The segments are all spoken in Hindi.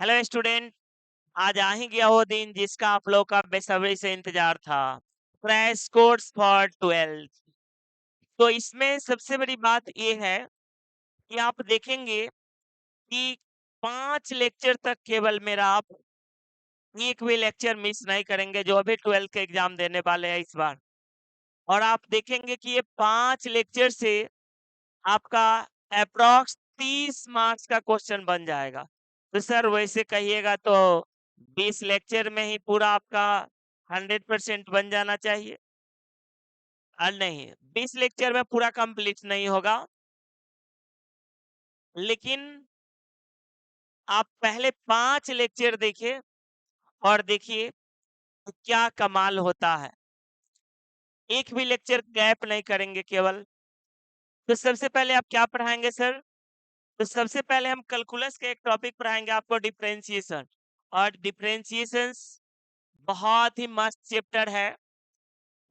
Hello student. आज आ ही गया वो दिन जिसका आप लोग का बेसब्री से इंतजार था। Crash course for 12th। तो इसमें सबसे बड़ी बात ये है कि आप देखेंगे कि 5 लेक्चर तक केवल मेरा आप एक भी लेक्चर मिस नहीं करेंगे जो अभी 12th के एग्जाम देने वाले हैं इस बार। और आप देखेंगे कि ये 5 लेक्चर से आपका अप्रोक्स 30 मार्क्स का क्वेश्चन बन जाएगा। तो सर वैसे कहिएगा तो 20 लेक्चर में ही पूरा आपका 100% बन जाना चाहिए। नहीं, 20 लेक्चर में पूरा कंप्लीट नहीं होगा, लेकिन आप पहले 5 लेक्चर देखिए और देखिए कि क्या कमाल होता है। एक भी लेक्चर गैप नहीं करेंगे केवल। तो सबसे पहले आप क्या पढ़ाएंगे सर? तो सबसे पहले हम कैलकुलस के एक टॉपिक पढ़ाएंगे आपको, डिफरेंशिएशन। और डिफरेंशिएशन बहुत ही मस्त चैप्टर है।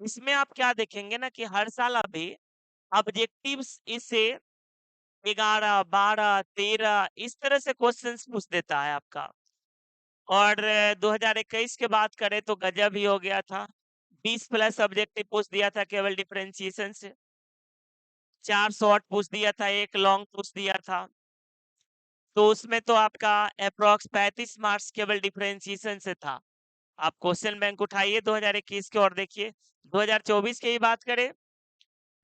इसमें आप क्या देखेंगे ना कि हर साल अभी ऑब्जेक्टिव्स इससे 11, 12, 13 इस तरह से क्वेश्चंस पूछ देता है आपका। और 2021 के बात करें तो गजब ही हो गया था। 20 प्लस ऑब्जेक्टिव पूछ दिया था केवल डिफरेंशिएशन से। 4 शॉर्ट पूछ दिया था, 1 लॉन्ग पूछ दिया था। तो उसमें तो आपका अप्रोक्स 35 मार्क्स केवल डिफरेंशिएशन से था। आप क्वेश्चन बैंक उठाइए 2021 के और देखिए। 2024 की ही बात करें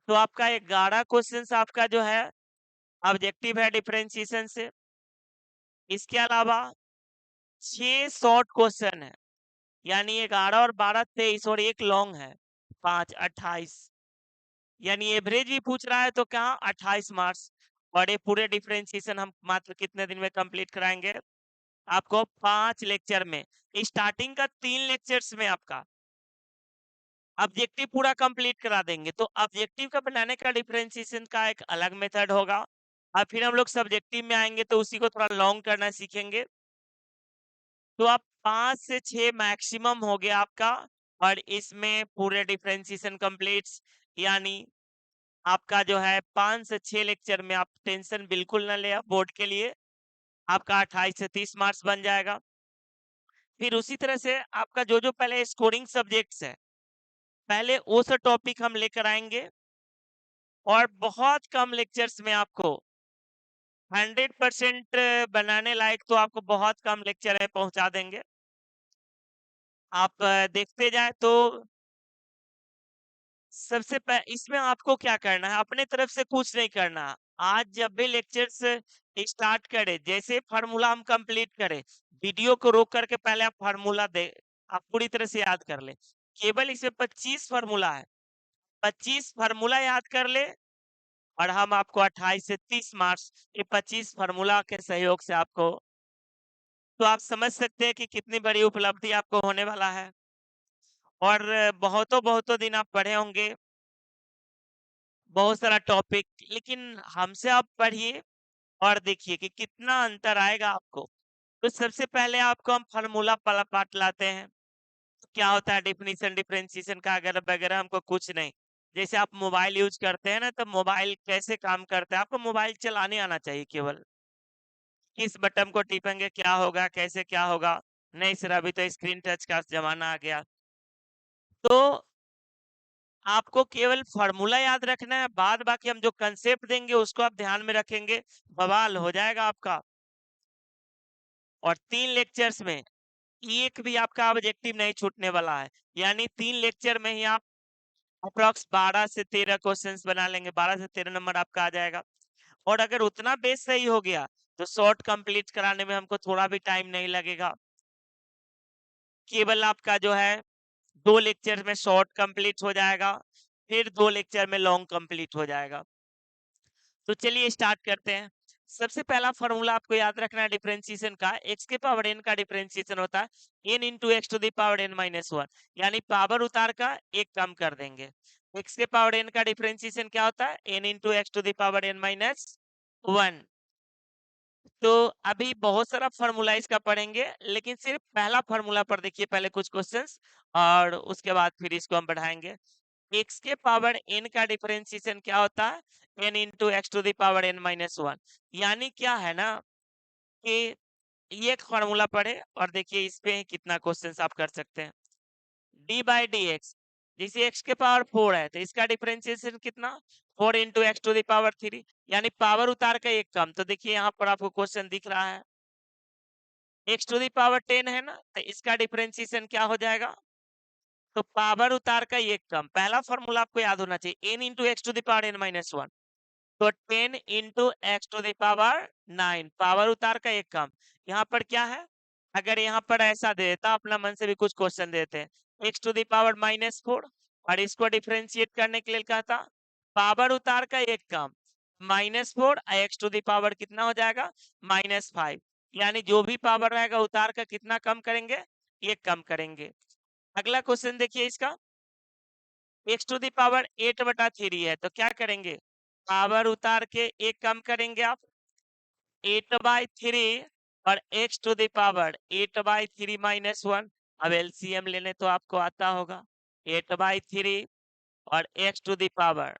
तो आपका 11 क्वेश्चंस आपका जो है ऑब्जेक्टिव है डिफरेंशिएशन से। इसके अलावा 6 शॉर्ट क्वेश्चन है, यानी 11 और 12 23 और 1 लॉन्ग है, 5 28। यानी एवरेज भी पूछ रहा है तो क्या 28 मार्क्स। और ये पूरे डिफरेंशिएशन हम मात्र कितने दिन में कंप्लीट कराएंगे? आपको 5 लेक्चर में। स्टार्टिंग का 3 लेक्चर्स में आपका ऑब्जेक्टिव पूरा कंप्लीट करा देंगे। तो ऑब्जेक्टिव का बनाने का डिफरेंशिएशन का एक अलग मेथड होगा। और फिर हम लोग सब्जेक्टिव में आएंगे तो उसी को थोड़ा लॉन्ग करना सीखेंगे। तो आप 5 से 6 मैक्सिमम हो गया आपका। और इसमें पूरे डिफरेंशिएशन कंप्लीट, यानी आपका जो है 5 से 6 लेक्चर में आप टेंशन बिल्कुल ना ले बोर्ड के लिए। आपका 28 से 30 मार्क्स बन जाएगा। फिर उसी तरह से आपका जो जो पहले स्कोरिंग सब्जेक्ट्स है, पहले वो सब टॉपिक हम लेकर आएंगे। और बहुत कम लेक्चर्स में आपको 100% बनाने लायक तो आपको बहुत कम लेक्चर है पहुंचा देंगे। आप देखते जाए तो इसमें आपको क्या करना है, अपने तरफ से कुछ नहीं करना। आज जब भी लेक्चर्स स्टार्ट करें, जैसे फार्मूला हम कंप्लीट करें, वीडियो को रोक करके पहले आप फार्मूला दे, आप पूरी तरह से याद कर ले। केवल इसमें 25 फार्मूला है, 25 फार्मूला याद कर ले। और हम आपको 28 से 30 मार्क्स ये 25 फार्मूला के सहयोग से आपको, तो आप समझ सकते हैं कि कितनी बड़ी उपलब्धि आपको होने वाला है। और बहुतों बहुतों दिन आप पढ़े होंगे बहुत सारा टॉपिक, लेकिन हमसे आप पढ़िए और देखिए कि कितना अंतर आएगा आपको। तो सबसे पहले आपको हम फार्मूला वाला पार्ट लाते हैं। क्या होता है डिफिनीशन डिफरेंशिएशन का अगर वगैरह हमको कुछ नहीं। जैसे आप मोबाइल यूज करते हैं ना, तो मोबाइल कैसे काम करता है आपको मोबाइल चलाने आना चाहिए केवल। किस बटन को टिपेंगे क्या होगा, कैसे क्या होगा। नहीं सर अभी तो स्क्रीन टच का जमाना आ गया। तो आपको केवल फार्मूला याद रखना है, बाद बाकी हम जो कंसेप्ट देंगे उसको आप ध्यान में रखेंगे, बवाल हो जाएगा आपका। और 3 लेक्चर्स में एक भी आपका ऑब्जेक्टिव नहीं छूटने वाला है। यानी 3 लेक्चर में ही आप अप्रोक्स 12 से 13 क्वेश्चंस बना लेंगे, 12 से 13 नंबर आपका आ जाएगा। और अगर उतना बेस सही हो गया तो शॉर्ट कंप्लीट कराने में हमको थोड़ा भी टाइम नहीं लगेगा। केवल आपका जो है 2 लेक्चर में शॉर्ट कंप्लीट हो जाएगा, फिर 2 लेक्चर में लॉन्ग कंप्लीट हो जाएगा। तो चलिए स्टार्ट करते हैं। सबसे पहला फॉर्मूला आपको याद रखना है डिफरेंशिएशन का, एक्स के पावर एन का डिफरेंशिएशन होता है N into x to the power N minus 1। यानी पावर उतार का एक कम कर देंगे। एक्स के पावर एन का डिफरेंशिएशन क्या होता है? N into x to the power N minus 1। तो अभी बहुत सारा फॉर्मूला इसका पढ़ेंगे, लेकिन सिर्फ पहला फॉर्मूला पर देखिए पहले कुछ क्वेश्चंस, और उसके बाद फिर इसको हम बढ़ाएंगे। एक्स के पावर एन का डिफरेंशिएशन क्या होता है? N into x to the power N minus 1। यानी क्या है ना कि ये एक फॉर्मूला पढ़े और देखिए इस पे कितना क्वेश्चन आप कर सकते हैं। डी बाई डी एक्स, जैसे एक्स के पावर 4 है तो इसका डिफरेंशिएशन कितना, 4 into x to the power 3, यानी पावर उतार का एक कम। तो देखिए यहाँ पर आपको क्वेश्चन दिख रहा है एक्स टू द पावर 10 है ना, तो इसका डिफरेंशिएशन क्या हो जाएगा, तो पावर उतार का एक कम। पहला फॉर्मूला आपको याद होना चाहिए, n into x to the power n minus 1, तो 10 into x to the power 9, power उतार का एक कम। यहाँ पर क्या है, अगर यहाँ पर ऐसा दे देता, अपना मन से भी कुछ क्वेश्चन देते हैं, एक्स टू द पावर -4 और इसको डिफरेंशिएट करने के लिए कहता पावर उतार का एक कम, -4 एक्स टू द पावर कितना हो जाएगा -5, यानी जो भी पावर रहेगा उतार का कितना कम करेंगे, एक कम करेंगे। अगला क्वेश्चन देखिए इसका, एक्स टू द पावर 8/3 है तो क्या करेंगे, पावर उतार के एक कम करेंगे आप, 8/3 और x to the power 8/3 minus 1। अब एलसीएम लेने तो आपको आता होगा, 8/3 और x to the power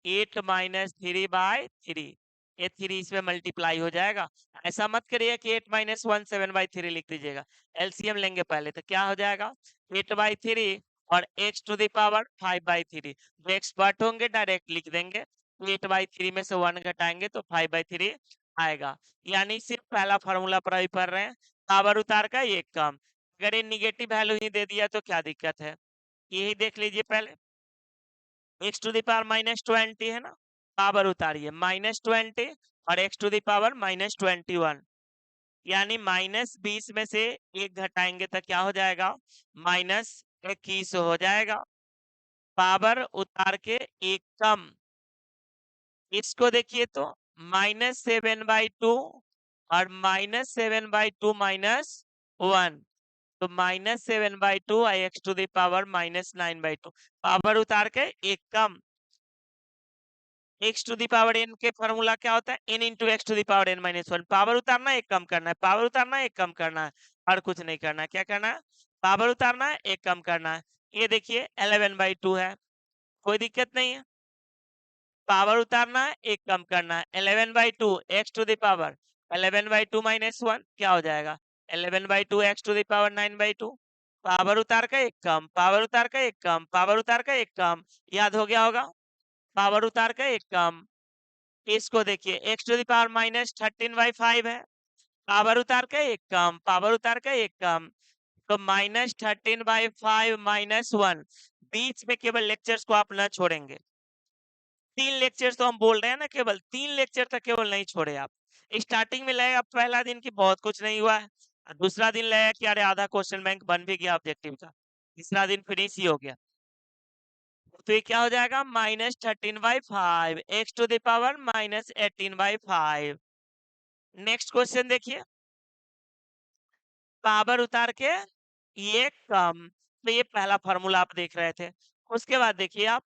8 minus 3/3, ये 3 इसमें मल्टीप्लाई हो जाएगा। ऐसा मत करिए कि 8 माइनस 1 7/3 लिख दीजिएगा, एलसीएम लेंगे पहले तो क्या हो जाएगा 8/3 और x टू द पावर 5/3। जो एक्सपर्ट होंगे डायरेक्ट लिख देंगे, 8/3 में से 1 घटाएंगे तो 5/3 आएगा। यानी सिर्फ पहला फॉर्मूला पर ही पढ़ रहे हैं, पावर उतार का एक कम। अगर ये निगेटिव वैल्यू ही दे दिया तो क्या दिक्कत है, यही देख लीजिए पहले, एक्स टू द पावर -20 है ना, पावर उतारिए -20 और एक्स टू द पावर -21, यानी -20 में से एक घटाएंगे तो क्या हो जाएगा -21 हो जाएगा, पावर उतार के एक कम। इसको देखिए तो -7/2 और -7/2 -1, तो -7/2 आई x to the power -9/2, power उतार के एक कम। X to the power n के फॉर्मूला क्या होता है, n into x to the power n minus 1, power उतारना है एक कम करना है, पावर उतारना है एक कम करना है, और कुछ नहीं करना है। क्या करना है, पावर उतारना है एक कम करना है। ये देखिए 11/2 है, कोई दिक्कत नहीं है, पावर उतारना है एक कम करना है। 11/2 x to the power 11/2 minus 1 क्या हो जाएगा, 11/2 x to the power 9/2, power उतार का एक कम, पावर उतार का एक कम, पावर उतार का एक कम, याद हो गया होगा, पावर उतार का एक कम। इसको देखिए x टू द पावर -13/5 है, पावर उतार का एक कम, पावर उतार का एक कम, तो -13/5 -1, बीच में केवल लेक्चर्स को आप न छोड़ेंगे। 3 लेक्चर्स तो हम बोल रहे हैं ना, केवल 3 लेक्चर तक केवल नहीं छोड़े आप। स्टार्टिंग में लगेगा पहला दिन की बहुत कुछ नहीं हुआ है, दूसरा दिन लगेगा कि अरे आधा क्वेश्चन बैंक बन भी गया ऑब्जेक्टिव का, तीसरा दिन फिनिश ही हो गया। तो ये क्या हो जाएगा -13/5 x to the power -18/5। Next question देखिए, पावर उतार के ये कम, तो ये पहला फॉर्मूला आप देख रहे थे। उसके बाद देखिए आप,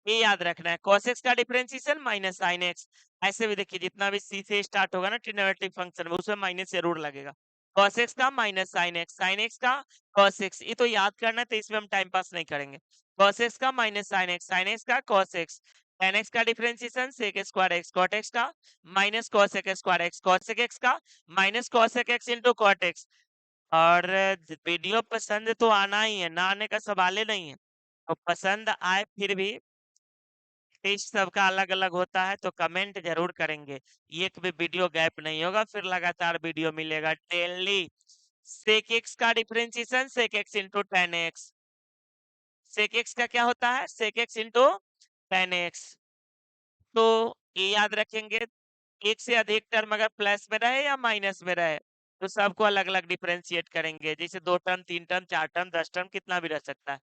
ये याद रखना है cos x का डिफरेंशिएशन माइनस sin x। ऐसे भी देखिए जितना भी c से स्टार्ट होगा ना ट्रिग्नोमेट्रिक फंक्शन में, उसमें माइनस जरूर लगेगा। cos x का माइनस sin x का cos x, ये तो याद करना है, तो इसमें हम टाइम पास नहीं करेंगे। cos x का माइनस sin x का cos x, tan x का differentiation sec square x, cot x का minus cos square x, cos x का minus cos x into cot x। और वीडियो पसंद तो आना ही है, ना आने का सवाल ही नहीं है। तो पसंद आए फिर भी, टेस्ट सबका अलग अलग होता है, तो कमेंट जरूर करेंगे, एक भी वीडियो गैप नहीं होगा, फिर लगातार वीडियो मिलेगा डेली। सेक एक्स का differentiation sec x into tan x, sec x का क्या होता है sec x into tan x. तो ये याद रखेंगे, एक से अधिक टर्म अगर प्लस में रहे या माइनस में रहे तो सबको अलग अलग डिफरेंशिएट करेंगे, जैसे 2 टर्म 3 टर्म 4 टर्म 10 टर्म कितना भी रह सकता है।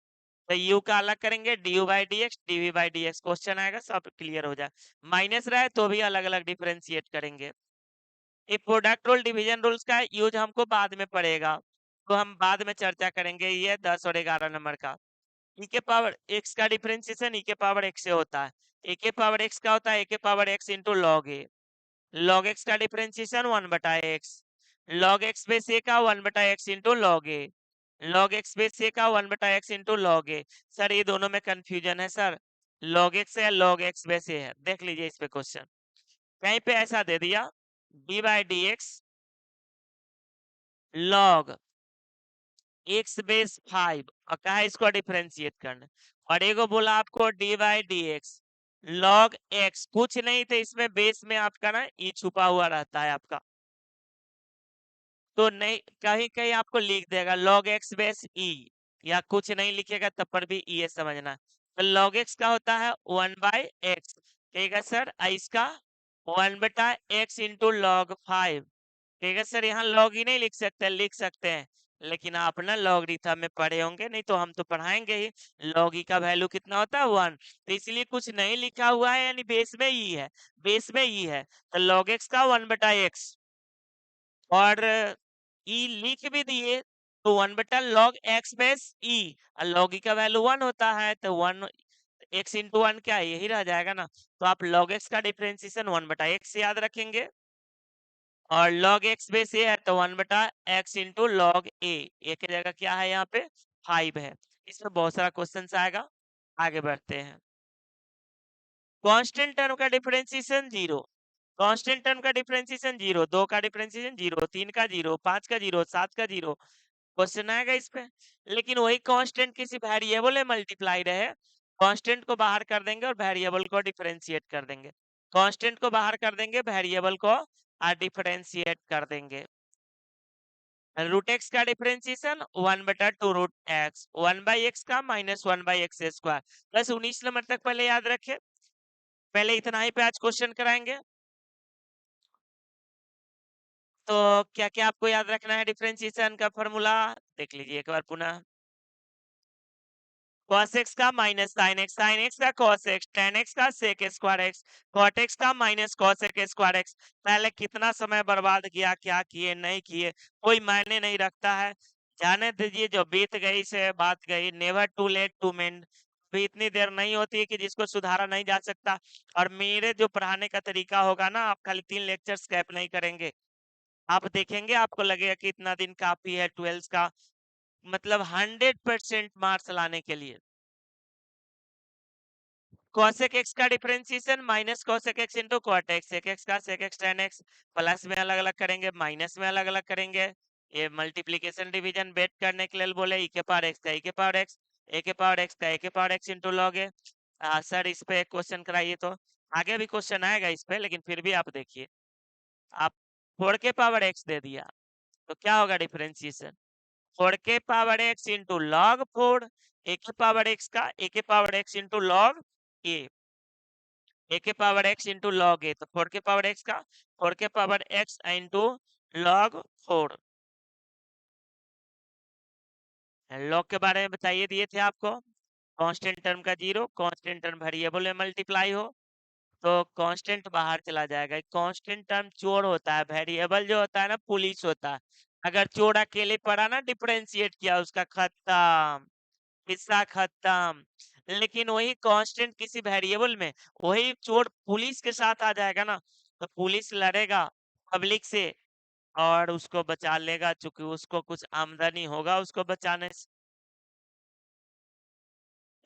तो यू का अलग करेंगे, d u by d x, dv by d x, question आएगा सब क्लियर हो जाए। माइनस रहे तो भी अलग अलग डिफरेंशिएट करेंगे। ये प्रोडक्ट रूल डिवीजन रूल्स का यूज हमको बाद में पड़ेगा, तो हम बाद में चर्चा करेंगे, ये 10 और 11 नंबर का। ई के पावर एक्स का डिफरेंशिएशन ई के पावर एक्स से होता है, ए के पावर एक्स का होता है ए के power x into log a, log x का differentiation 1/x, log x base a का 1/x into log a, log x base a का 1/x इंटू लॉग ए। सर ये दोनों में कंफ्यूजन है सर, लॉग एक्स है लॉग एक्स बेस ए है, देख लीजिए इस पे क्वेश्चन, कहीं पे ऐसा दे दिया D by d x log x base 5 और कहा इसको डिफरेंशिएट करना, और एगो बोला आपको D by d x log x, कुछ नहीं थे इसमें, बेस में आपका ना ई छुपा हुआ रहता है आपका, तो नहीं कहीं कहीं आपको लिख देगा लॉग एक्स बेस ई, या कुछ नहीं लिखेगा तब पर भी ई है समझना। तो लॉग एक्स का होता है 1/x, ठीक है सर, इसका 1/x इंटू लॉग 5, ठीक है सर। यहाँ लॉग ही नहीं लिख सकते, लिख सकते हैं, लेकिन आप ना लॉगरिथम में पढ़े होंगे, नहीं तो हम तो पढ़ाएंगे ही। लॉग ई का वैल्यू कितना होता है 1, तो इसलिए कुछ नहीं लिखा हुआ है, यानी बेस में ई है, बेस में ई है, तो लॉग एक्स का 1/x, और ई लिख भी दिए तो 1/log x बेस ई, और log ई का वैल्यू 1 होता है, तो 1 x इंटू 1 क्या है, यही रह जाएगा ना। तो आप log x का डिफरेंशिएशन 1/x से याद रखेंगे, और log x बेस ए है तो 1/x इंटू log a, ए की जगह क्या है यहाँ पे 5 है। इसमें बहुत सारा क्वेश्चन आएगा, आगे बढ़ते हैं। कांस्टेंट टर्म का डिफरेंशिएशन 0, कांस्टेंट टर्म का डिफरेंशिएशन 0, 2 का डिफरेंशिएशन 0, 3 का 0, 5 का 0, 7 का 0, क्वेश्चन आएगा इस पे। लेकिन वही कांस्टेंट किसी वेरिएबल में मल्टीप्लाई रहे, कांस्टेंट को बाहर कर देंगे और वेरिएबल को डिफरेंशिएट कर देंगे, कांस्टेंट को बाहर कर देंगे, वेरिएबल को डिफरेंशिएट कर देंगे। रूट एक्स का डिफरेंशिएशन 1/2 रूट एक्स, 1/x का माइनस 1/x स्क्वायर, बस 19 नंबर तक पहले याद रखे, पहले इतना ही पे आज क्वेश्चन कराएंगे। तो क्या क्या आपको याद रखना है, डिफरेंशिएशन का फॉर्मूला देख लीजिए एक बार पुनः। cos x का minus sin x, sin x का cos x, tan x का sec square x, cot x का minus cos x square x। पहले कितना समय बर्बाद किया, क्या किए नहीं किए, कोई मायने नहीं रखता है, जाने दीजिए, जो बीत गई से बात गई, never too late to mend, भी इतनी देर नहीं होती है कि जिसको सुधारा नहीं जा सकता। और मेरे जो पढ़ाने का तरीका होगा ना, आप खाली 3 लेक्चर स्कैप नहीं करेंगे, आप देखेंगे आपको लगेगा कि इतना दिन काफी है 12 का, मतलब 100% मार्क्स लाने के लिए। cosec x का differentiation minus cosec x into cot x, sec x का sec x tan x, plus में अलग अलग करेंगे, माइनस में अलग अलग करेंगे, ये मल्टीप्लिकेशन डिवीजन बेट करने के लिए बोले e के पावर x का e के पावर x, a के पावर x का a के पावर x इंटू लॉग ए। सर इस पे क्वेश्चन कराइए, तो आगे भी क्वेश्चन आएगा इस पे, लेकिन फिर भी आप देखिए, आप 4 के पावर x दे दिया तो क्या होगा डिफरेंशिएशन, 4 के power x into log 4, a के पावर x का a के power x into log A, a के पावर x इंटू लॉग ए, तो 4 के पावर x का 4 के power x into log 4। Log के बारे में बताइए दिए थे आपको, कांस्टेंट टर्म का 0, कांस्टेंट टर्म वेरिएबल में मल्टीप्लाई हो तो कांस्टेंट बाहर चला जाएगा, कांस्टेंट टर्म चोर होता है, वेरिएबल जो होता है ना पुलिस होता है, अगर चोर अकेले पड़ा ना डिफरेंशिएट किया उसका खत्म, किस्सा खत्म। लेकिन वही कांस्टेंट किसी वेरिएबल में, वही चोर पुलिस के साथ आ जाएगा ना, तो पुलिस लड़ेगा पब्लिक से और उसको बचा लेगा, चूंकि उसको कुछ आमदनी होगा उसको बचाने से।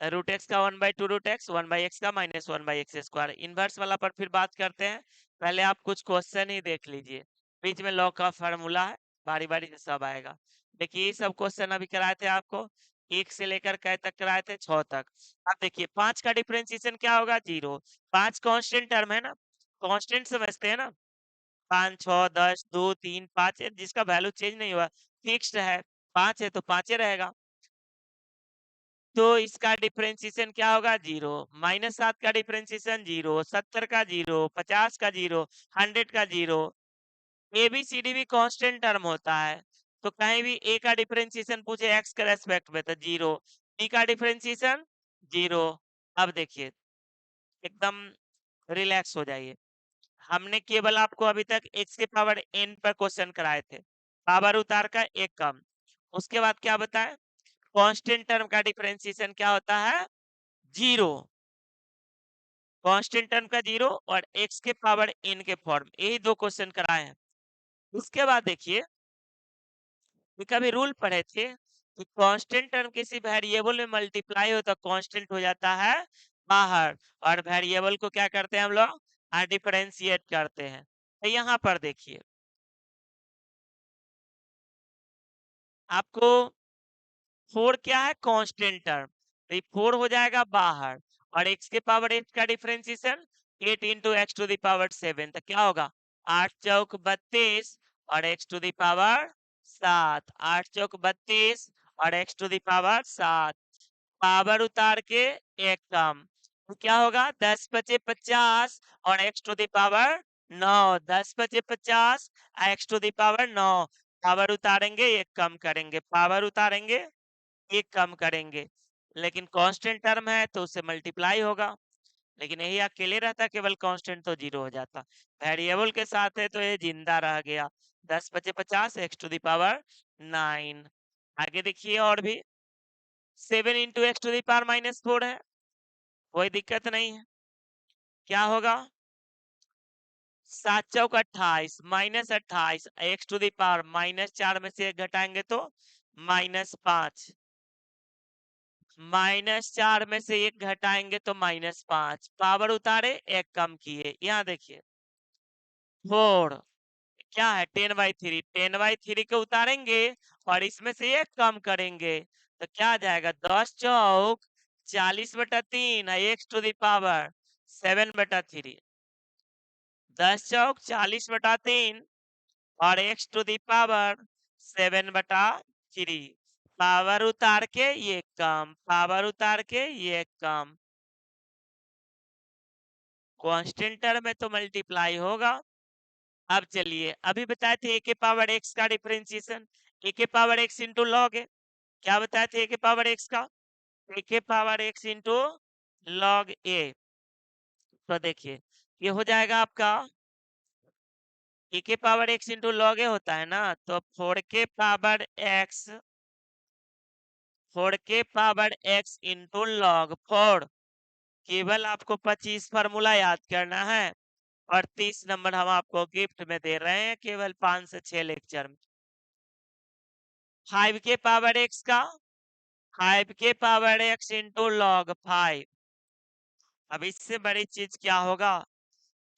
रूट एक्स का 1/2 रूट एक्स, 1/x का माइनस 1/x स्क्वायर। इनवर्स वाला पर फिर बात करते हैं, पहले आप कुछ क्वेश्चन ही देख लीजिए, बीच में लॉ का फार्मूला है, बारी बारी से सब आएगा। देखिए ये सब क्वेश्चन अभी कराए थे आपको, 1 से लेकर कै तक कराए थे 6 तक। अब देखिए 5 का डिफरेंशिएशन क्या होगा 0, 5 कांस्टेंट टर्म है ना, कांस्टेंट समझते हैं ना, 5 6 10 2 3 5 जिसका वैल्यू चेंज नहीं हुआ, फिक्स्ड है, 5 है तो 5 रहेगा, तो इसका डिफरेंशिएशन क्या होगा 0, -7 का डिफरेंशिएशन 0, 70 का 0, 50 का 0, 100 का 0। एबीसीडी भी कांस्टेंट टर्म होता है, तो कहीं भी ए का डिफरेंशिएशन पूछे एक्स के रेस्पेक्ट में तो 0, बी का डिफरेंशिएशन 0। अब देखिए एकदम रिलैक्स हो जाइए, हमने केवल आपको अभी तक एक्स के पावर एन पर क्वेश्चन कराए थे, पावर उतार का एक कम। उसके बाद क्या बताएं, कांस्टेंट टर्म का डिफरेंशिएशन क्या होता है 0, कांस्टेंट टर्म का 0 और एक्स के पावर एन के फॉर्म, यही दो क्वेश्चन कराए हैं। उसके बाद देखिए कभी रूल पढ़े थे कि कांस्टेंट टर्म किसी वेरिएबल में मल्टीप्लाई हो तो कांस्टेंट हो जाता है बाहर, और वेरिएबल को क्या करते हैं हम लोग डिफरेंशिएट करते हैं। तो यहाँ पर देखिए आपको 4 क्या है, कांस्टेंट टर्म, तो ये 4 हो जाएगा बाहर, और x के पावर 8 का differentiation 8 into x to the power 7, तो क्या होगा 8 चौक 32 और x टू द पावर 7, 8 चौक 32 और x to the power 7, power उतार के एक कम, तो क्या होगा 10 बचे 50 और x टू द पावर 9, 10 बचे 50 x to the power 9, power उतारेंगे एक कम करेंगे, पावर उतारेंगे एक कम करेंगे, लेकिन कांस्टेंट टर्म है तो उससे मल्टीप्लाई होगा, लेकिन यही अकेले रहता केवल कांस्टेंट तो जीरो हो जाता, वेरिएबल के साथ है तो ये जिंदा रह गया, 10 बचे 50 एक्स टू द पावर 9। आगे देखिए और भी 7 into x to the power -4 है, कोई दिक्कत नहीं है, क्या होगा 7 चौक 28 -28 एक्स टू द पावर -4 में से एक घटाएंगे तो -5, -4 में से एक घटाएंगे तो -5, पावर उतारे एक कम किए, यहाँ देखिए 4 क्या है 10/3, 10/3 के उतारेंगे और इसमें से एक कम करेंगे तो क्या आ जाएगा 10 चौक 40/3 एक्स टू द पावर 7/3, 10 चौक 40/3 और x to the power 7/3, power उतार के ये कम, पावर उतार के ये कम, कांस्टेंट टर्म में तो मल्टीप्लाई होगा। अब चलिए अभी बताए थे ए के पावर एक्स का डिफरेंशिएशन, ए के पावर एक्स इंटू लॉग है, क्या बताए थे ए के पावर एक्स का, ए के पावर एक्स इंटू लॉग ए, तो देखिए ये हो जाएगा आपका ए के पावर एक्स इंटू लॉग ए होता है ना, तो 4 के पावर एक्स, 4 के पावर एक्स इंटू लॉग 4, केवल आपको 25 फार्मूला याद करना है और 30 नंबर हम आपको गिफ्ट में दे रहे हैं केवल 5 से 6 लेक्चर में। 5 के पावर एक्स का 5 के पावर एक्स इंटू लॉग 5, अब इससे बड़ी चीज क्या होगा,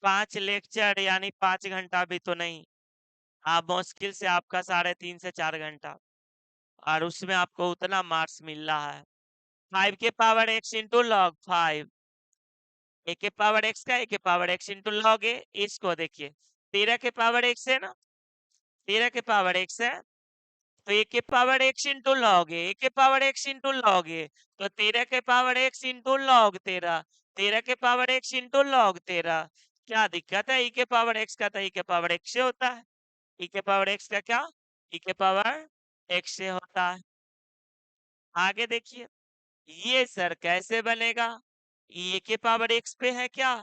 5 लेक्चर यानी 5 घंटा भी तो नहीं, आप मुश्किल से आपका 3.5 से 4 घंटा, और उसमें आपको उतना मार्क्स मिल रहा है। 5 के पावर एक्स इंटू लॉग 5, ए के पावर एक्स का ए के पावर एक्स इंटू लॉग ए, इसको देखिए 13 के पावर एक्स है ना, 13 के पावर एक्स है तो ए के पावर एक्स इंटू लॉग ए, ए के पावर एक्स इंटू लॉग ए, तो 13 के पावर एक्स इंटू लॉग 13, 13 के पावर एक्स इंटू लॉग 13, क्या दिक्कत है, ई के पावर एक्स का तो ई के पावर एक्स से होता है, ई के पावर एक्स का क्या, ई के पावर एक्स से होता है। आगे देखिए ये सर कैसे बनेगा, ई के पावर एक्स पे है क्या,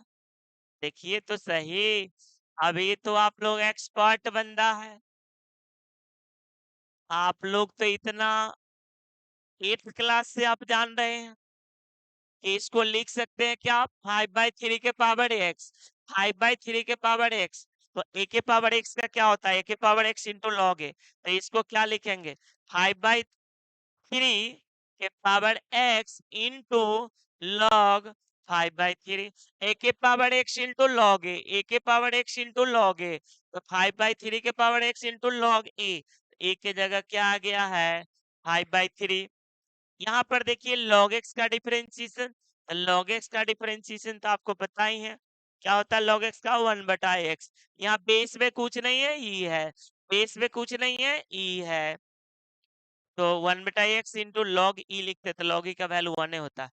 देखिए तो सही, अभी तो आप लोग एक्सपर्ट बंदा है, आप लोग तो इतना 8th क्लास से आप जान रहे हैं कि इसको लिख सकते हैं क्या, 5/3 के पावर एक्स, 5/3 के पावर एक्स, तो ए के पावर एक्स का क्या होता है, ए के पावर एक्स इंटू लॉग ए, तो इसको क्या लिखेंगे 5/3 के पावर एक्स इंटू लॉग 5/3, ए के पावर एक्स इंटू लॉग ए के पावर एक्स इंटू लॉग ए, तो 5/3 के पावर एक्स इंटू लॉग ए के जगह क्या आ गया है 5/3, यहाँ पर देखिए log x का डिफरेंशिएशन, log x का डिफरेंशिएशन तो आपको पता ही है क्या होता है, log x का 1/x, यहाँ बेस में कुछ नहीं है ई है, बेस में कुछ नहीं है ई है, तो 1/x इंटू लॉग ई लिखते तो log e का वैल्यू 1 होता है,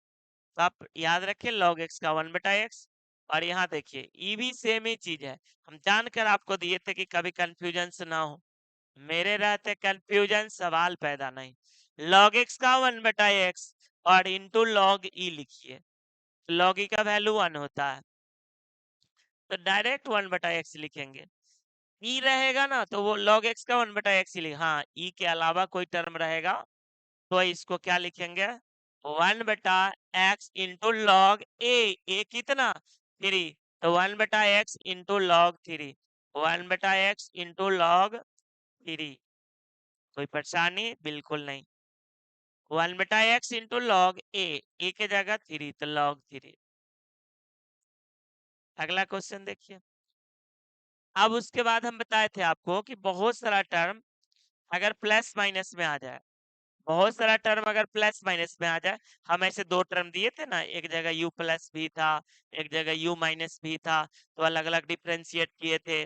तो आप याद रखें log x का 1/x, और यहाँ देखिए ई भी सेम ही चीज है, हम जानकर आपको दिए थे कि कभी कंफ्यूजन ना हो, मेरे रहते कंफ्यूजन सवाल पैदा नहीं, log x का 1/x और इंटू log e लिखिए, log e का वैल्यू 1 होता है तो डायरेक्ट 1/x लिखेंगे, e रहेगा ना तो वो log x का 1/x ही लिख, हाँ e के अलावा कोई टर्म रहेगा तो इसको क्या लिखेंगे 1/x इंटू लॉग ए कितना 3, तो 1/x into log 3, 1/x into log 3, कोई परेशानी बिल्कुल नहीं, 1/x इंटू लॉग ए के जगह 3 तो लॉग 3। अगला क्वेश्चन देखिए, अब उसके बाद हम बताए थे आपको कि बहुत सारा टर्म अगर प्लस माइनस में आ जाए, बहुत सारा टर्म अगर प्लस माइनस में आ जाए, हम ऐसे दो टर्म दिए थे ना, एक जगह u प्लस भी था, एक जगह u माइनस भी था, तो अलग अलग डिफरेंशिएट किए थे।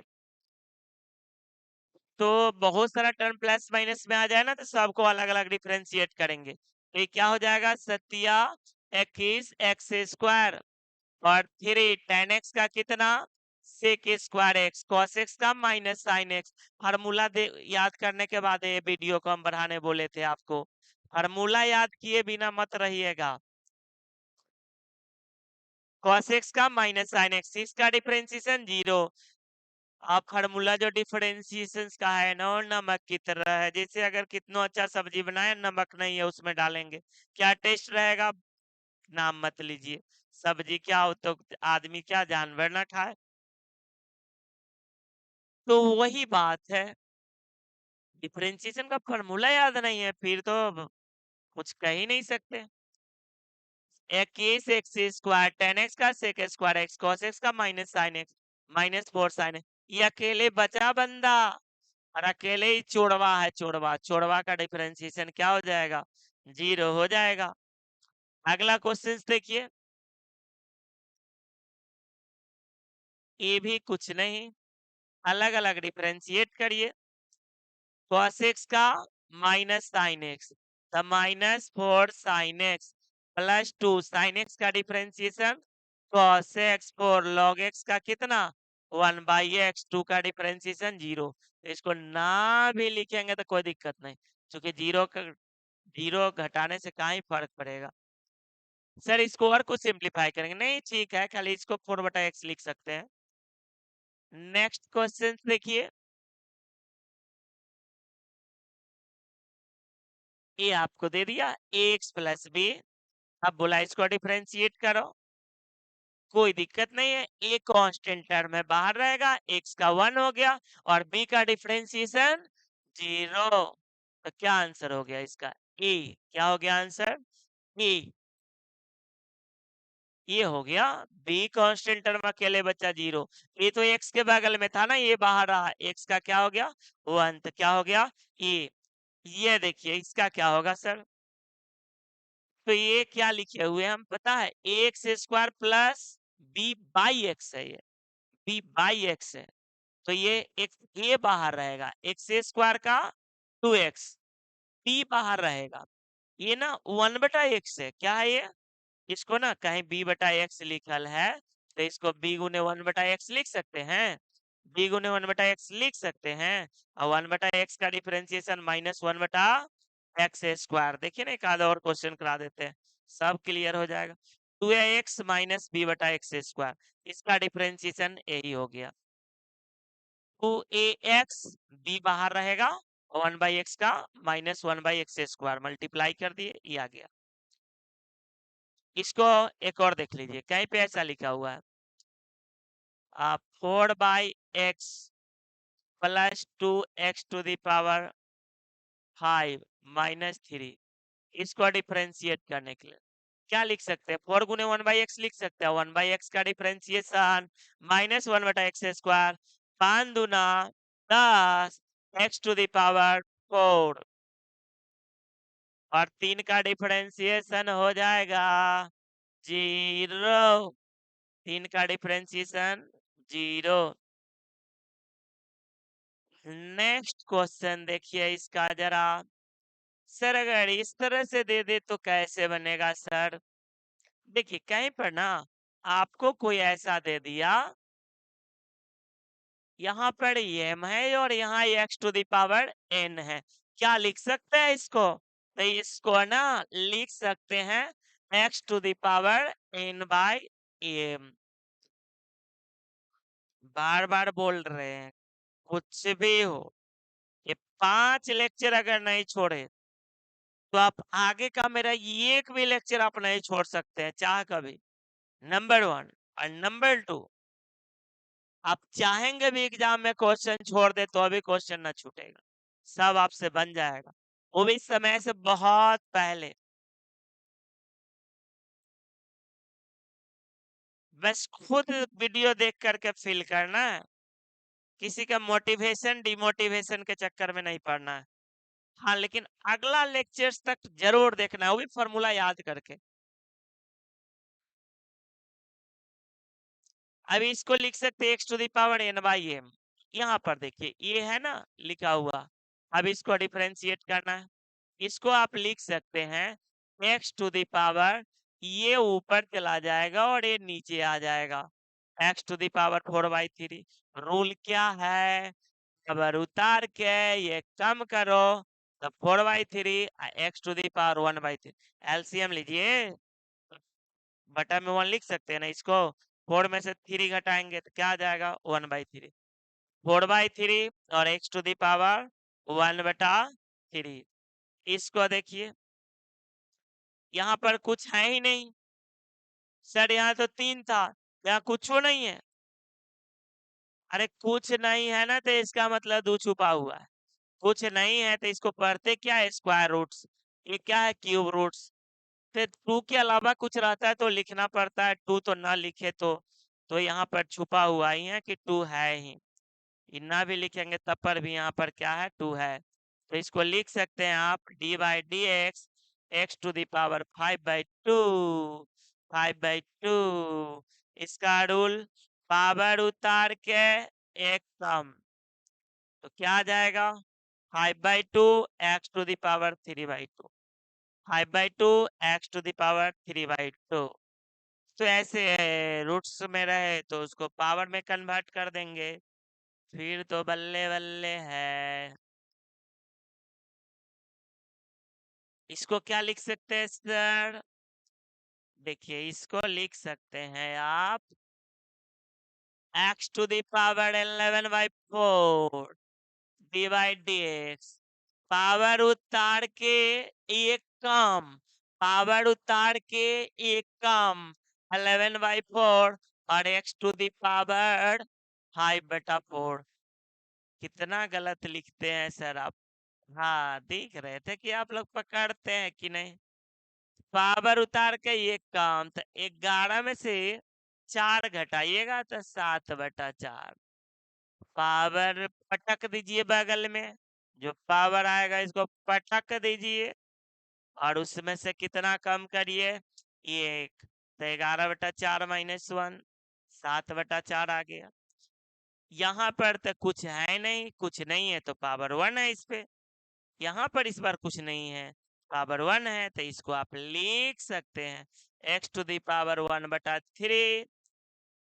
तो बहुत सारा टर्म प्लस माइनस में आ जाए ना, तो सबको अलग अलग डिफरेंशिएट करेंगे, तो ये क्या हो जाएगा, सत्या 21 एक्स स्क्वायर और 3 tan x का कितना, sec square x, cos x का माइनस sin x। फार्मूला दे याद करने के बाद ये वीडियो को हम बढ़ाने बोले थे आपको, फार्मूला याद किए बिना मत रहिएगा। cos x का माइनस sin x, इसका डिफरेंशिएशन 0। आप फार्मूला जो डिफरेंशिएशन का है ना, और नमक की तरह है, जैसे अगर कितना अच्छा सब्जी बनाए नमक नहीं है उसमें डालेंगे, क्या टेस्ट रहेगा, नाम मत लीजिए। सब्जी क्या हो तो आदमी क्या जानवर ना खाए, तो वही बात है। डिफरेंशिएशन का फार्मूला याद नहीं है फिर तो कुछ कह ही नहीं सकते। 21 एक्स स्क्वायर tan x का sec square x cos x का minus sin x minus 4 sin x, ये अकेले बचा बंदा, और अकेले ही छोड़वा है, छोड़वा छोड़वा का डिफरेंशिएशन क्या हो जाएगा, 0 हो जाएगा। अगला क्वेश्चन देखिए, ये भी कुछ नहीं, अलग अलग डिफरेंशिएट करिए। cos x का माइनस sin x, तो minus 4 sin x plus 2 sin x का differentiation cos x 4 log x का कितना 1 बाई एक्स, 2 का डिफरेंशिएशन 0। इसको ना भी लिखेंगे तो कोई दिक्कत नहीं, क्योंकि जीरो घटाने से कहाँ ही फर्क पड़ेगा। सर इसको और कुछ सिंप्लीफाई करेंगे, नहीं ठीक है, खाली इसको 4/x लिख सकते हैं। नेक्स्ट क्वेश्चन देखिए, ये आपको दे दिया ax प्लस बी, अब बोला इसको डिफरेंशिएट करो, कोई दिक्कत नहीं है, ए कांस्टेंट टर्म में बाहर रहेगा, x का 1 हो गया और b का डिफरेंशिएशन 0, तो क्या आंसर हो गया इसका, ए। क्या हो गया आंसर, ए। ये हो गया, बी कांस्टेंट टर्म अकेले बच्चा 0, ये तो x के बगल में था ना, ये बाहर रहा, x का क्या हो गया 1, तो क्या हो गया ये देखिए इसका क्या होगा सर, तो ये क्या लिखे हुए हम पता है, x square plus b by x है, ये बी बाई एक्स है, तो ये बाहर रहेगा, एक्स स्क्वायर का 2x, बी बाहर रहेगा, ये ना 1/x है, क्या है ये, इसको ना कहीं b/x लिखल है, तो इसको b गुने 1/x लिख सकते हैं, b गुने 1/x लिख सकते हैं, और 1/x का डिफरेंशिएशन माइनस 1/x स्क्वायर। देखिए ना, एक आधा और क्वेश्चन करा देते हैं, सब क्लियर हो जाएगा। 2x माइनस b/x स्क्वायर, इसका डिफरेंशिएशन यही हो गया, 2ax, b बाहर रहेगा, 1/x का माइनस 1/x स्क्वायर मल्टीप्लाई कर दिए, ये आ गया। इसको एक और देख लीजिए, कहीं पे ऐसा लिखा हुआ है, 4/x plus 2x to the power 5 minus 3, इसको डिफरेंशिएट करने के लिए क्या लिख सकते हैं, 4 गुने 1/x लिख सकते हैं, 1/x का डिफरेंशिएशन माइनस 1/x स्क्वायर, 5 दूना 10 x टू द पावर 4, और 3 का डिफरेंशिएशन हो जाएगा 0, 3 का डिफरेंशिएशन 0। नेक्स्ट क्वेश्चन देखिए इसका जरा, सर अगर इस तरह से दे दे तो कैसे बनेगा सर, देखिए कहीं पर ना आपको कोई ऐसा दे दिया, यहाँ पर m है और यहाँ x to the power n है, क्या लिख सकते हैं इसको, तो इसको ना लिख सकते हैं x to the power n by m, बार बार बोल रहे हैं, कुछ भी हो, ये 5 लेक्चर अगर नहीं छोड़े तो आप आगे का मेरा एक भी लेक्चर आप नहीं छोड़ सकते हैं, चाह कभी, नंबर 1। और नंबर 2, आप चाहेंगे भी एग्जाम में क्वेश्चन छोड़ दे तो भी क्वेश्चन ना छूटेगा, सब आपसे बन जाएगा, वो भी समय से बहुत पहले। बस खुद वीडियो देख करके फील करना है, किसी का मोटिवेशन डिमोटिवेशन के चक्कर में नहीं पड़ना है। हाँ, लेकिन अगला लेक्चर्स तक जरूर देखना है, वो भी फॉर्मूला याद करके। अब इसको लिख सकते x to the power n by m। यहाँ पर देखिए ये है ना लिखा हुआ, अब इसको डिफरेंशिएट करना है। इसको आप लिख सकते हैं x टू द पावर, ये ऊपर चला जाएगा और ये नीचे आ जाएगा, x to the power 4/3। Rule क्या है, पावर उतार के ये कम करो तो 4/3, x to the power 1/3। LCM लीजिए, बटा में 1 लिख सकते हैं ना इसको, 4 में से 3 घटाएंगे तो क्या आ जाएगा 1/3, 4/3 और x टू द पावर 1/3। इसको देखिए यहाँ पर कुछ है ही नहीं सर, यहाँ तो 3 था, यहाँ कुछ नहीं है। अरे कुछ नहीं है ना तो इसका मतलब 2 छुपा हुआ है, कुछ नहीं है तो इसको पढ़ते क्या है, स्क्वायर रूट्स, ये क्या है क्यूब रूट्स। फिर 2 के अलावा कुछ रहता है तो लिखना पड़ता है, 2 तो ना लिखे तो यहाँ पर छुपा हुआ ही है कि 2 है ही, इतना भी लिखेंगे तब पर भी यहाँ पर क्या है 2 है। तो इसको लिख सकते हैं आप d/dx x to the power 5/2, 5/2। इसका रूल पावर उतार के एक कम, तो क्या आ जाएगा 5/2 x to the power 3/2, 5/2 x to the power 3/2। तो ऐसे रूट्स में रहे तो उसको पावर में कन्वर्ट कर देंगे, फिर तो बल्ले बल्ले है। इसको क्या लिख सकते हैं सर, देखिए इसको लिख सकते हैं आप x to the power 11/4 divide dx, पावर उतार के एक कम, पावर उतार के एक कम 11/4 और x टू द पावर 5/4। कितना गलत लिखते हैं सर आप, हाँ देख रहे थे कि आप लोग पकड़ते हैं कि नहीं। पावर उतार के एक काम, तो 11 में से 4 घटाइएगा तो 7/4। पावर पटक दीजिए बगल में, जो पावर आएगा इसको पटक दीजिए और उसमें से कितना कम करिए 1, तो 11/4 -1, 7/4 आ गया। यहाँ पर तो कुछ है नहीं, कुछ नहीं है तो पावर 1 है इस पे, यहाँ पर इस बार कुछ नहीं है, पावर 1 है तो इसको आप लिख सकते हैं x टू द पावर 1/3।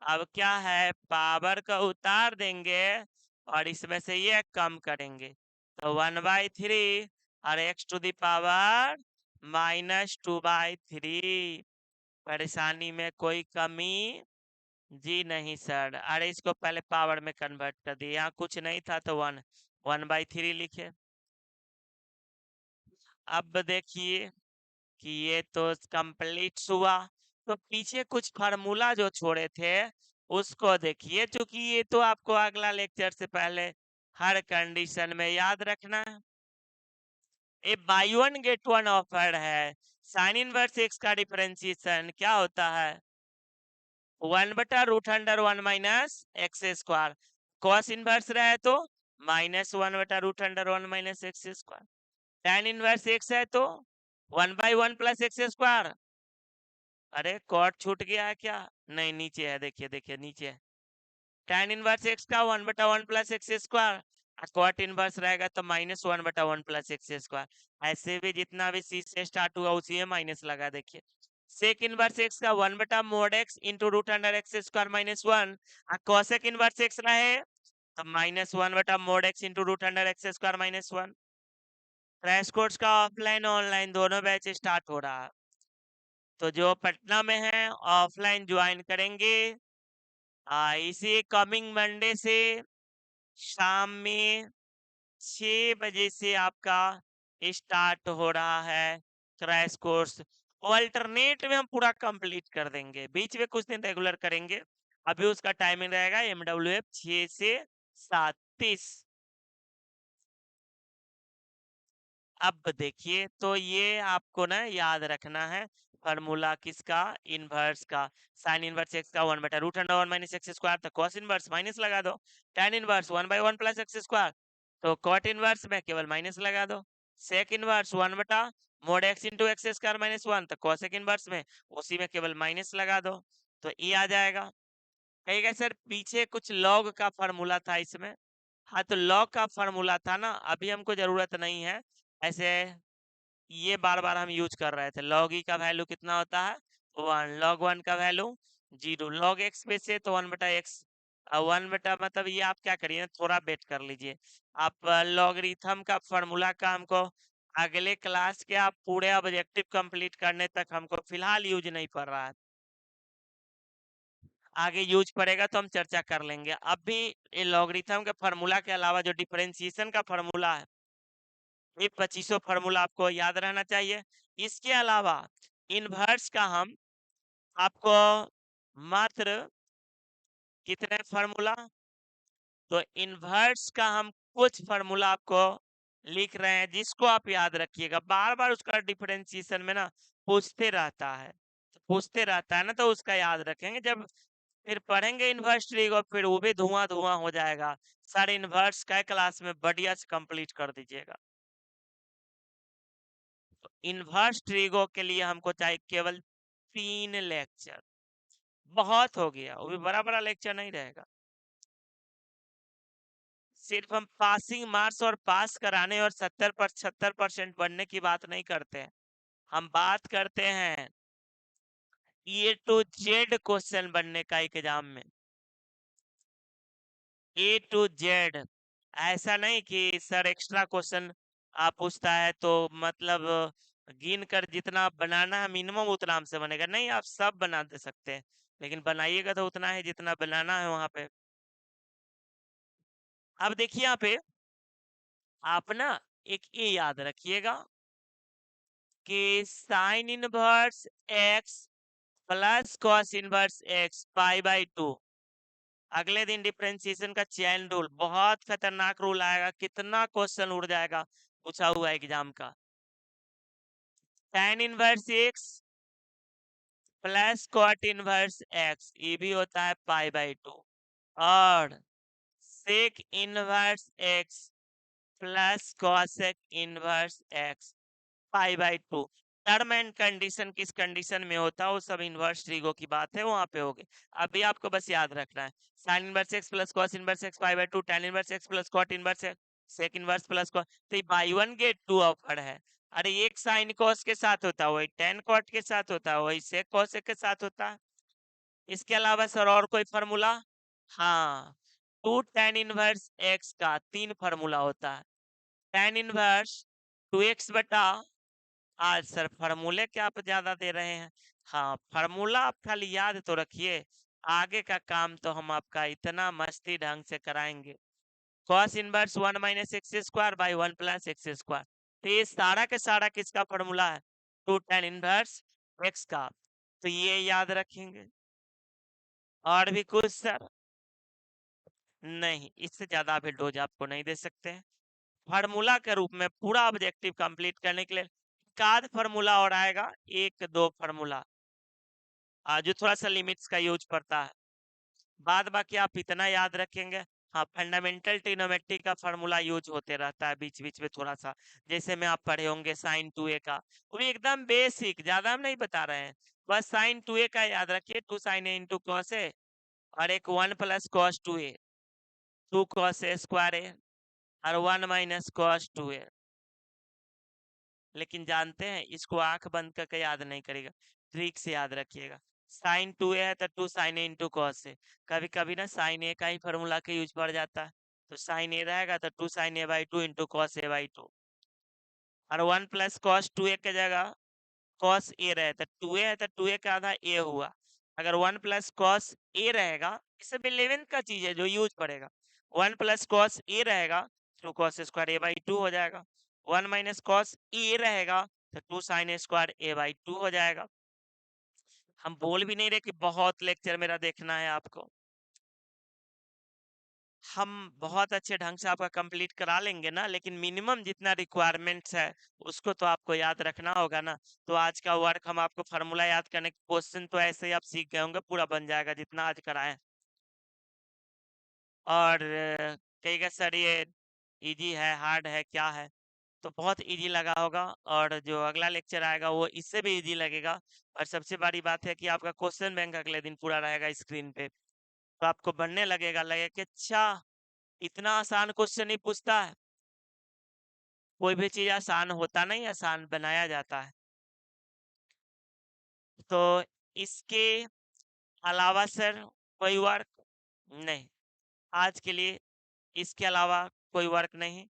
अब क्या है, पावर का उतार देंगे और इसमें से ये कम करेंगे तो 1/3 और x टू द पावर -2/3। परेशानी में कोई कमी जी नहीं सर, अरे इसको पहले पावर में कन्वर्ट कर दिए, यहाँ कुछ नहीं था तो 1/3 लिखे। अब देखिए कि ये तो कंप्लीट हुआ, तो पीछे कुछ फार्मूला जो छोड़े थे उसको देखिए, क्योंकि ये तो आपको अगला लेक्चर से पहले हर कंडीशन में याद रखना है। ये बाई 1 गेट 1 ऑफर है। साइन इनवर्स एक्स का डिफरेंशिएशन क्या होता है, 1/√1 minus x square, cos inverse रहे तो -1/√1 minus x square, tan inverse x है तो 1/1 प्लस एक्स स्क्वायर। अरे कॉट छूट गया है क्या, नहीं नीचे है, देखिए देखिए नीचे है, tan इनवर्स एक्स का 1/1 plus x square, cot inverse रहेगा तो -1/1 प्लस एक्स स्क्वायर। ऐसे भी जितना भी सी से स्टार्ट हुआ उसी में माइनस लगा, देखिए सेक इनवर्स एक्स का 1/mod x into √x square -1, cosec inverse x रहे तो -1/mod x into √x square -1। Crash course का ऑफलाइन ऑनलाइन दोनों बैच स्टार्ट हो रहा है, तो जो पटना में है ऑफलाइन ज्वाइन करेंगे, इसी कमिंग मंडे से शाम में 6 बजे से आपका स्टार्ट हो रहा है क्रैश कोर्स। अल्टरनेट में हम पूरा कंप्लीट कर देंगे, बीच में कुछ दिन रेगुलर करेंगे। अभी उसका टाइमिंग रहेगा MWF 6 से 7:30। अब देखिए तो ये आपको ना याद रखना है फॉर्मूला किसका, इनवर्स का। साइन इनवर्स एक्स का 1/√1 माइनस एक्स स्क्वायर, तो कॉस इनवर्स माइनस लगा दो, tan inverse 1/1 plus x square, तो कॉट इनवर्स में केवल माइनस लगा दो। सेक इनवर्स 1 बटा mod x into x square minus 1, तो कोसेक इनवर्स में उसी में केवल माइनस लगा दो तो ये आ जाएगा। कहेगा सर पीछे कुछ लॉग का फॉर्मूला था इसमें। हाँ तो लॉग का फॉर्मूला था ना, अभी हमको जरूरत नहीं है। ऐसे ये बार बार हम यूज कर रहे थे। लॉग ई का वैल्यू कितना होता है 1, लॉग 1 का वैल्यू 0, लॉग एक्स पे से तो 1/x। 1 बटा मतलब ये आप क्या करिए ना, थोड़ा वेट कर लीजिए। आप लॉगरिथम का फॉर्मूला का हमको अगले क्लास के आप पूरे ऑब्जेक्टिव कंप्लीट करने तक हमको फिलहाल यूज नहीं पड़ रहा है, आगे यूज पड़ेगा तो हम चर्चा कर लेंगे। अभी ये लॉगरिथम के फार्मूला के अलावा जो डिफरेंशिएशन का फार्मूला है, ये 2500 फार्मूला आपको याद रहना चाहिए। इसके अलावा इनवर्स का हम आपको मात्र कितने फार्मूला, तो इनवर्स का हम कुछ फार्मूला आपको लिख रहे हैं जिसको आप याद रखिएगा। बार बार उसका डिफरेंशिएशन में ना पूछते रहता है, तो पूछते रहता है ना, तो उसका याद रखेंगे। जब फिर पढ़ेंगे इनवर्स ट्रीगो, फिर वो भी धुआं धुआं हो जाएगा। सारे इनवर्स का क्लास में बढ़िया से कंप्लीट कर दीजिएगा। तो इनवर्स ट्रीगो के लिए हमको चाहिए केवल 3 लेक्चर, बहुत हो गया। वो भी बड़ा बड़ा लेक्चर नहीं रहेगा। सिर्फ हम पासिंग मार्क्स और पास कराने और 70-75% बनने की बात नहीं करते हैं। हम बात करते हैं A to Z क्वेश्चन बनने का एग्जाम में। A to Z, ऐसा नहीं कि सर एक्स्ट्रा क्वेश्चन आप पूछता है तो मतलब गिन कर जितना बनाना है मिनिमम उतना हमसे बनेगा, नहीं आप सब बना दे सकते हैं, लेकिन बनाइएगा तो उतना है जितना बनाना है वहां पे। अब देखिए यहाँ पे आप ना एक ये याद रखिएगा कि sine inverse x plus cos inverse x पाई/2। अगले दिन डिफरेंशिएशन का चैन रूल, बहुत खतरनाक रूल आएगा, कितना क्वेश्चन उड़ जाएगा पूछा हुआ एग्जाम का। tan inverse x plus cot inverse x, ये भी होता है पाई/2। और sec inverse x plus cosec inverse x पाई/2। टर्म एंड कंडीशन किस कंडीशन में होता है वो सब इनवर्स ट्रीगो की बात है, वहां पे होगी। अभी आपको बस याद रखना है sine inverse x plus cos inverse x पाई/2, tan inverse x plus cot inverse x sec inverse plus cos, तो ये बाई 1 गेट 2 ऑफर है। अरे एक साइन कॉस के साथ होता है, वही tan कॉट के साथ होता है, वही सेक कॉसेक के साथ होता है। इसके अलावा सर और कोई फार्मूला? हाँ, 2 tan इनवर्स एक्स का 3 फार्मूला होता है। tan इनवर्स 2x बटा, आज सर फार्मूले क्या आप ज्यादा दे रहे हैं। हाँ फार्मूला आप खाली याद तो रखिए, आगे का काम तो हम आपका इतना मस्ती ढंग से कराएंगे। cos inverse 1 minus x square by 1 plus x square, तो ये सारा के सारा किसका फार्मूला है 2 tan इनवर्स एक्स का, तो ये याद रखेंगे। और भी कुछ सर? नहीं, इससे ज्यादा अभी डोज आपको नहीं दे सकते हैं। फार्मूला के रूप में पूरा ऑब्जेक्टिव कंप्लीट करने के लिए एक आध फार्मूला और आएगा, 1-2 फार्मूला जो थोड़ा सा लिमिट्स का यूज पड़ता है। बाद बाकी आप इतना याद रखेंगे। हाँ, फंडामेंटल ट्रिग्नोमेट्री का फार्मूला यूज होते रहता है बीच बीच में थोड़ा सा, जैसे में आप पढ़े होंगे साइन 2a का, वो भी एकदम बेसिक, ज्यादा हम नहीं बता रहे हैं। बस साइन 2a का याद रखिए, 2 sin a into cos A, और एक 1 plus cos 2a, 2 cos A square ए, और 1 माइनस कॉस 2a। लेकिन जानते हैं इसको आंख बंद करके याद नहीं करेगा, ट्रिक से याद रखिएगा। साइन 2a है तो 2 sin a into cos A, कभी कभी ना साइन ए का ही फॉर्मूला का यूज पड़ जाता है, तो साइन ए रहेगा तो 2 sin a/2 into cos a/2, और 1 प्लस कॉस 2a की जगह कॉस ए रहे तो 2a है तो 2a का आधा ए हुआ। अगर 1 प्लस कॉस ए रहेगा, इसे भी 11 का चीज है जो यूज पड़ेगा, 1 प्लस कॉस ए रहेगा तो कॉस स्क्वायर a/2 हो जाएगा। 1 माइनस कॉस ए रहेगा तो 2 साइन स्क्वायर a/2 हो जाएगा। हम बोल भी नहीं रहे कि बहुत लेक्चर मेरा देखना है आपको, हम बहुत अच्छे ढंग से आपका कंप्लीट करा लेंगे ना, लेकिन मिनिमम जितना रिक्वायरमेंट्स है उसको तो आपको याद रखना होगा ना। तो आज का वर्क हम आपको फार्मूला याद करने के क्वेश्चन तो ऐसे ही आप सीख गए होंगे, पूरा बन जाएगा जितना आज कराए। और कहेगा सर ये इजी है हार्ड है क्या है, तो बहुत इजी लगा होगा और जो अगला लेक्चर आएगा वो इससे भी इजी लगेगा। और सबसे बड़ी बात है कि आपका क्वेश्चन बैंक अगले दिन पूरा रहेगा स्क्रीन पे, तो आपको बनने लगेगा कि अच्छा इतना आसान क्वेश्चन ही पूछता है। कोई भी चीज आसान होता नहीं, आसान बनाया जाता है। तो इसके अलावा सर कोई वर्क नहीं, आज के लिए इसके अलावा कोई वर्क नहीं।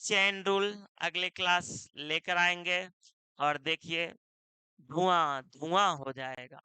चेन रूल अगले क्लास लेकर आएंगे और देखिए धुआं धुआं हो जाएगा।